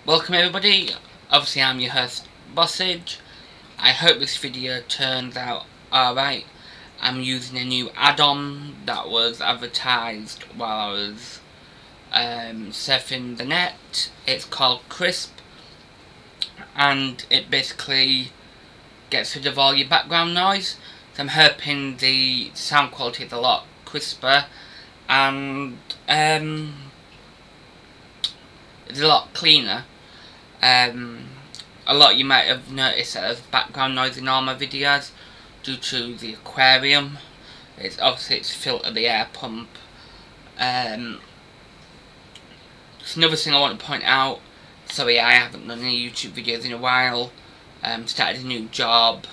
Welcome everybody, obviously I'm your host Bossage. I hope this video turns out alright. I'm using a new add-on that was advertised while I was surfing the net. It's called Crisp, and it basically gets rid of all your background noise. So I'm hoping the sound quality is a lot crisper and it's a lot cleaner. A lot of you might have noticed that there's background noise in all my videos due to the aquarium. It's filtered the air pump. Just another thing I want to point out. Sorry, I haven't done any YouTube videos in a while. Started a new job.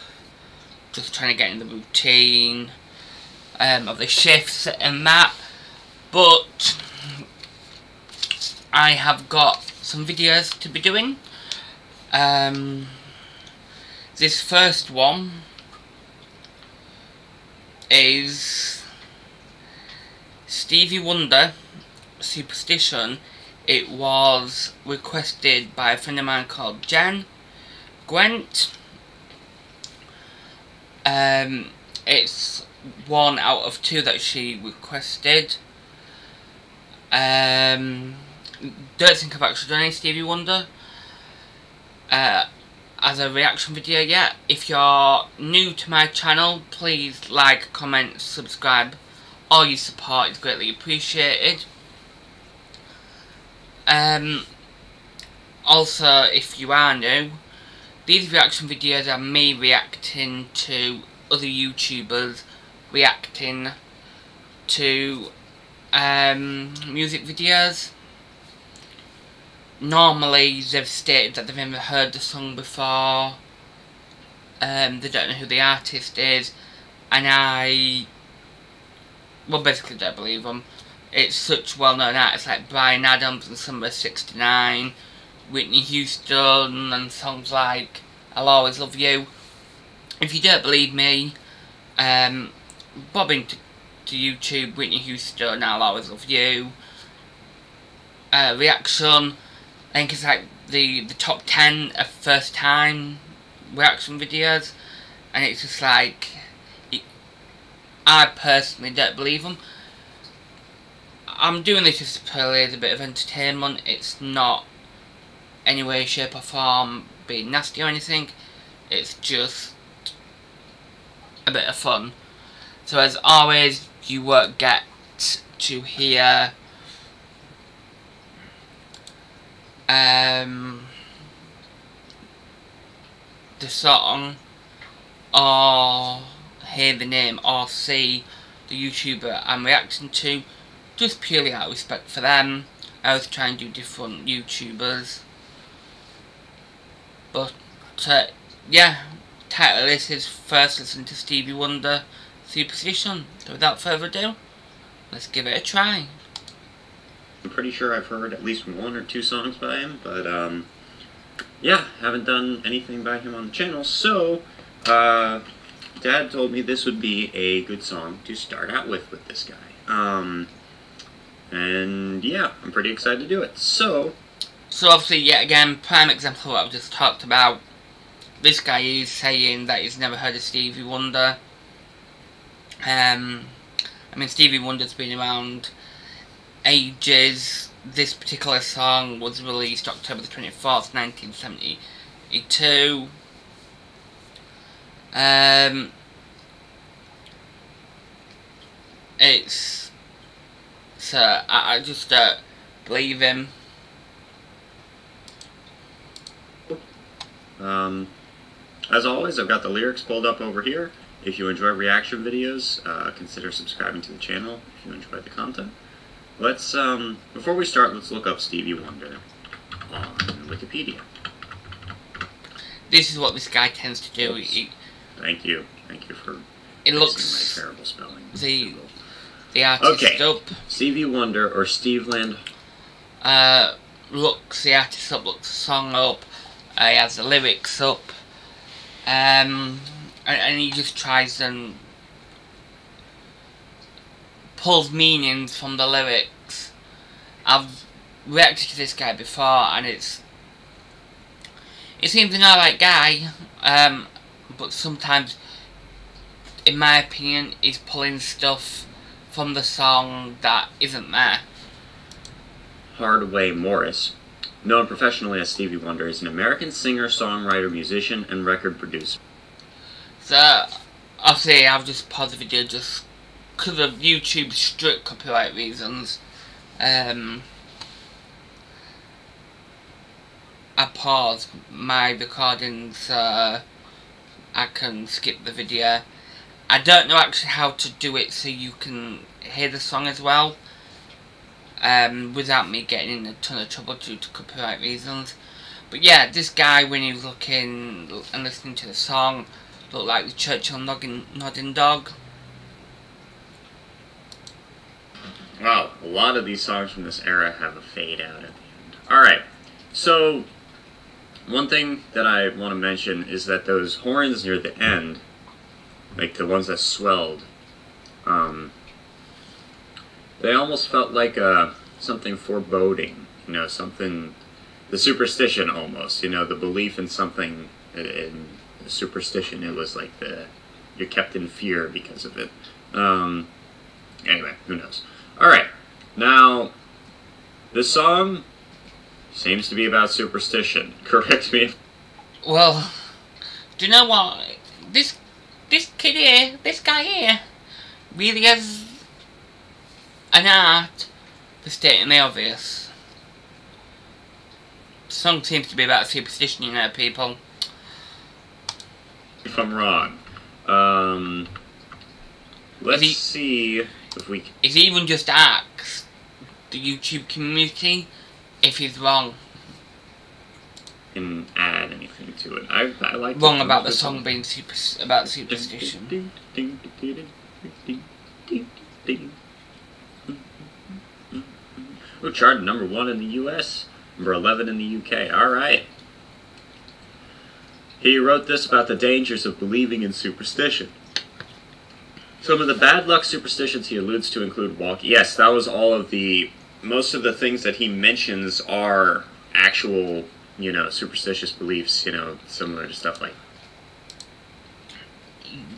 Just trying to get in the routine of the shifts and that. But I have got some videos to be doing. This first one is Stevie Wonder, Superstition. It was requested by a friend of mine called Jen Gwent. It's one out of two that she requested. Don't think I've actually done any Stevie Wonder as a reaction video yet. If you're new to my channel, please like, comment, subscribe. All your support is greatly appreciated. Also, if you are new, these reaction videos are me reacting to other YouTubers reacting to music videos. Normally they've stated that they've never heard the song before, they don't know who the artist is, and I basically don't believe them. It's such well-known artists like Bryan Adams and Summer 69, Whitney Houston, and songs like I'll Always Love You. If you don't believe me, bob into YouTube, Whitney Houston, I'll Always Love You, reaction. I think it's like the top 10 of first time reaction videos, and it's just like, I personally don't believe them. I'm doing this just purely as a bit of entertainment. It's not any way, shape or form being nasty or anything. It's just a bit of fun. So as always, you won't get to hear the song or hear the name or see the YouTuber I'm reacting to, just purely out of respect for them. I always try and do different YouTubers, but yeah, title of this is First Listen to Stevie Wonder, Superstition. So without further ado, let's give it a try. I'm pretty sure I've heard at least one or two songs by him, but yeah, haven't done anything by him on the channel, so Dad told me this would be a good song to start out with this guy. And yeah, I'm pretty excited to do it. So obviously, yet again, prime example of what I've just talked about. This guy is saying that he's never heard of Stevie Wonder. I mean, Stevie Wonder's been around ages. This particular song was released October the 24th, 1972. I just don't believe him. As always, I've got the lyrics pulled up over here. If you enjoy reaction videos, consider subscribing to the channel if you enjoy the content. Let's, before we start, let's look up Stevie Wonder on Wikipedia. This is what this guy tends to do. Thank you for it looks my terrible spelling. The artist okay. up. Stevie Wonder or Steveland. Looks the artist up, looks the song up. He has the lyrics up. And he just tries and pulls meanings from the lyrics. I've reacted to this guy before, and it's He seems an alright guy, but sometimes, in my opinion, he's pulling stuff from the song that isn't there. Hardway Morris, known professionally as Stevie Wonder, is an American singer, songwriter, musician, and record producer. So, obviously, I've just paused the video just because of YouTube's strict copyright reasons. I paused my recording so I can skip the video. I don't know actually how to do it so you can hear the song as well, without me getting in a ton of trouble due to copyright reasons. But yeah, this guy, when he was looking and listening to the song, looked like the Churchill nodding dog. Wow, a lot of these songs from this era have a fade out at the end. Alright, so one thing that I want to mention is that those horns near the end, like the ones that swelled, they almost felt like something foreboding, you know, something, the superstition almost, you know, the belief in something, in superstition. It was like you're kept in fear because of it. Anyway, who knows. Alright, now, this song seems to be about superstition. Correct me. Well, do you know what? This kid here, this guy here, really has an art for stating the obvious. The song seems to be about superstition, you know, people. If I'm wrong. Let's see if we... He's even just asked the YouTube community if he's wrong. Can add anything to it. I like wrong about the song being about superstition. Oh, charted #1 in the US, #11 in the UK. Alright. He wrote this about the dangers of believing in superstition. Some of the bad luck superstitions he alludes to include walking. Yes, that was all of the... Most of the things that he mentions are actual, you know, superstitious beliefs, you know, similar to stuff like...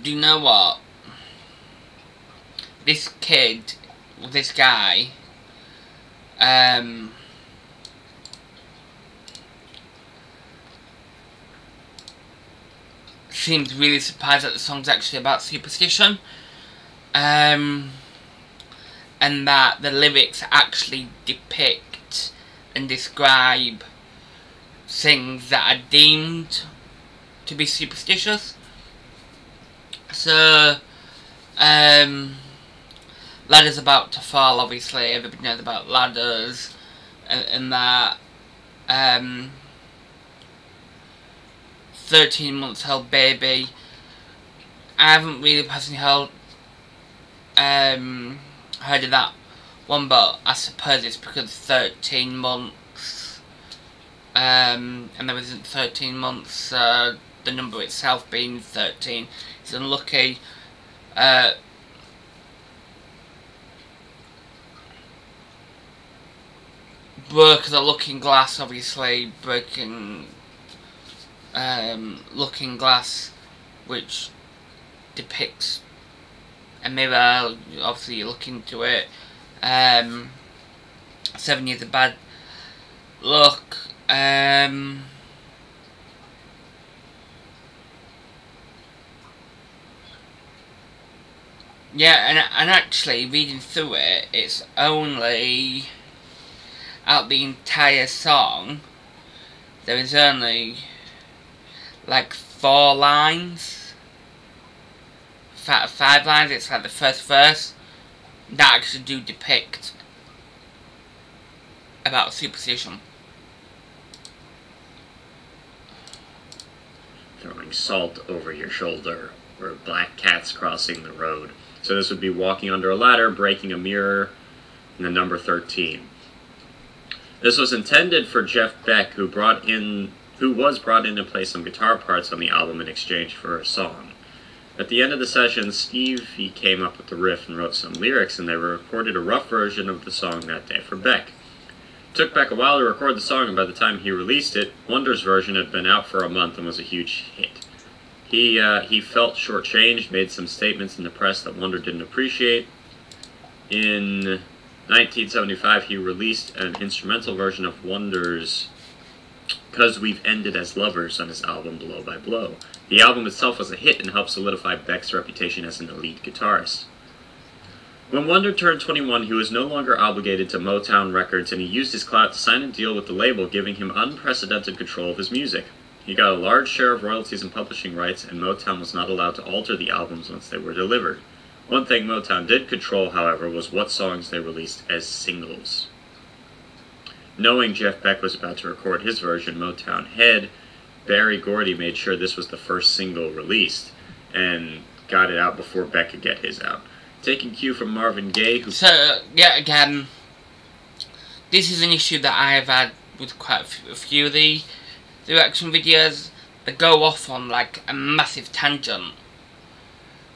Do you know what? This kid, this guy, seems really surprised that the song's actually about superstition, and that the lyrics actually depict and describe things that are deemed to be superstitious. So, ladders about to fall, obviously, everybody knows about ladders, and that, 13 months old baby. I haven't really personally heard of that one, but I suppose it's because 13 months, and there isn't 13 months, the number itself being 13 is unlucky. Broke the looking glass, obviously, breaking looking glass, which depicts a mirror. Obviously you look into it. 7 years of bad luck. Yeah, and actually reading through it, it's only, out the entire song, there is only like 4 lines, 5 lines. It's like the first verse that actually do depict about superstition. Throwing salt over your shoulder, or black cats crossing the road. So this would be walking under a ladder, breaking a mirror, and the number 13. This was intended for Jeff Beck, who was brought in to play some guitar parts on the album in exchange for a song. At the end of the session, Stevie came up with the riff and wrote some lyrics, and they recorded a rough version of the song that day for Beck. Took Beck a while to record the song, and by the time he released it, Wonder's version had been out for a month and was a huge hit. He felt shortchanged, made some statements in the press that Wonder didn't appreciate. In 1975, he released an instrumental version of Wonder's "'Cause We've Ended as Lovers" on his album Blow by Blow. The album itself was a hit and helped solidify Beck's reputation as an elite guitarist. When Wonder turned 21, he was no longer obligated to Motown Records, and he used his clout to sign a deal with the label, giving him unprecedented control of his music. He got a large share of royalties and publishing rights, and Motown was not allowed to alter the albums once they were delivered. One thing Motown did control, however, was what songs they released as singles. Knowing Jeff Beck was about to record his version, Motown head Barry Gordy made sure this was the first single released, and got it out before Beck could get his out. Taking cue from Marvin Gaye, who... So, yet again, this is an issue that I have had with quite a few of the reaction videos. They go off on, like, a massive tangent.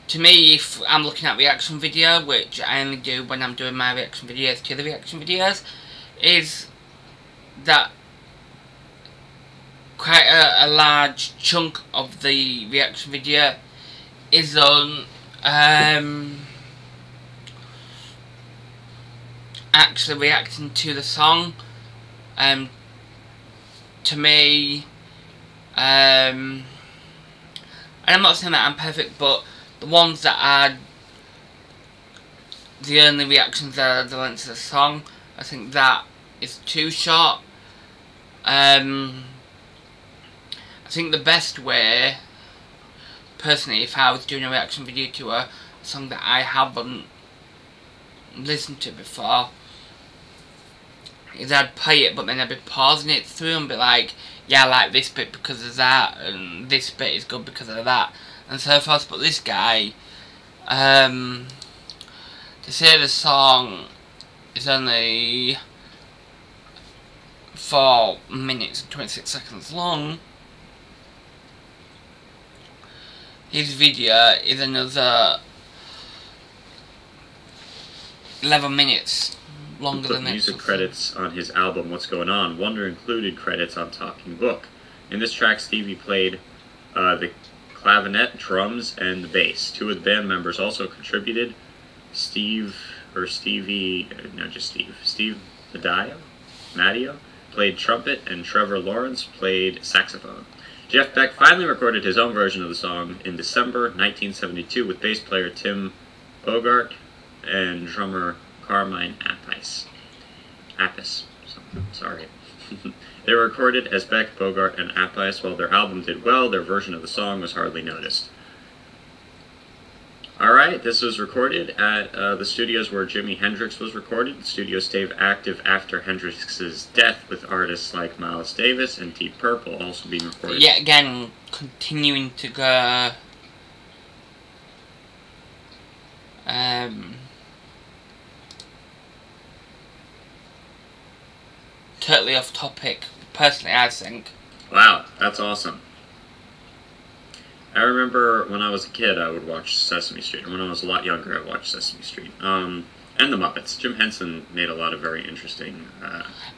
To me, if I'm looking at reaction video, which I only do when I'm doing my reaction videos to the reaction videos, is that quite a large chunk of the reaction video is on actually reacting to the song. To me, and I'm not saying that I'm perfect, but the ones that are the only reactions that are the length of the song, I think that is too short. I think the best way, personally, if I was doing a reaction video to a song that I haven't listened to before, is I'd play it, but then I'd be pausing it through and be like, yeah, I like this bit because of that, and this bit is good because of that, and so forth. But this guy, to say the song is only 4 minutes and 26 seconds long, his video is another 11 minutes longer than music credits on his album What's Going On. Wonder included credits on Talking Book. In this track, Stevie played the clavinet, drums, and the bass. Two of the band members also contributed. Steve Madio played trumpet, and Trevor Lawrence played saxophone. Jeff Beck finally recorded his own version of the song in December 1972 with bass player Tim Bogart and drummer Carmine Appice. Sorry. They were recorded as Beck, Bogart, and Appice. While their album did well, their version of the song was hardly noticed. Alright, this was recorded at the studios where Jimi Hendrix was recorded. The studio stayed active after Hendrix's death, with artists like Miles Davis and Deep Purple also being recorded. Yet again, continuing to go... totally off topic, personally, I think. Wow, that's awesome. I remember when I was a kid, I would watch Sesame Street. When I was a lot younger, I watched Sesame Street. And the Muppets. Jim Henson made a lot of very interesting...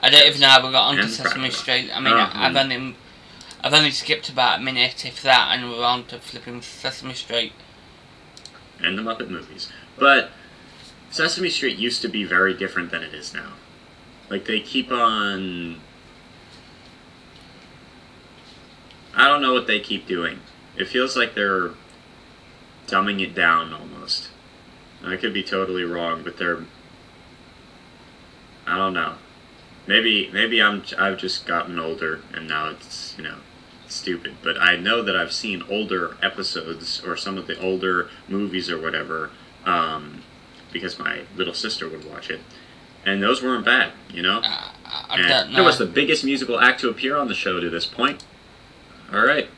I don't even know how we got onto Sesame Street. I mean, I've only skipped about a minute, if that, and we're on to flipping Sesame Street. And the Muppet movies. But Sesame Street used to be very different than it is now. Like, they keep on... I don't know what they keep doing. It feels like they're dumbing it down, almost. I could be totally wrong, but they're... I don't know. Maybe I've just gotten older, and now it's, stupid. But I know that I've seen older episodes, or some of the older movies or whatever, because my little sister would watch it. And those weren't bad, I don't know. It was the biggest musical act to appear on the show to this point. Alright.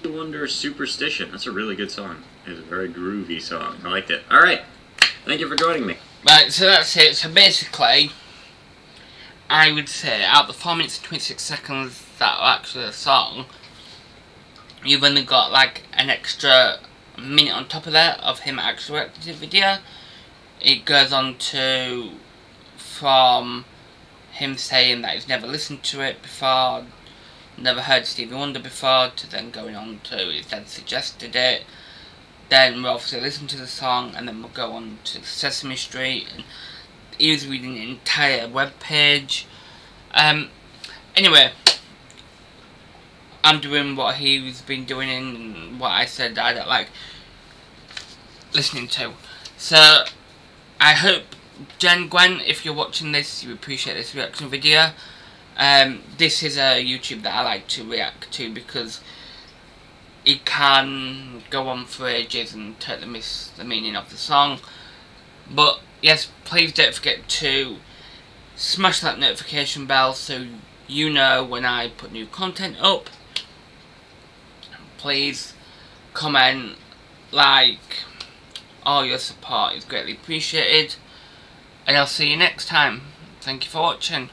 Wonder Superstition. That's a really good song. It's a very groovy song. I liked it. Alright. Thank you for joining me. Right, so that's it. So basically, I would say out of the 4 minutes and 26 seconds that are actually a song, you've only got like an extra a minute on top of that of him actually reacting to the video. It goes on to from him saying that he's never listened to it before, never heard Stevie Wonder before, to then going on to his dad suggested it. Then we'll obviously listen to the song, and then we'll go on to Sesame Street. And he was reading the entire web page. Anyway, I'm doing what he's been doing and what I said I don't like listening to. So I hope, Jen Gwent, if you're watching this, you appreciate this reaction video. This is a YouTube that I like to react to because it can go on for ages and totally miss the meaning of the song. But yes, please don't forget to smash that notification bell so you know when I put new content up. Please comment, like, all your support is greatly appreciated, and I'll see you next time. Thank you for watching.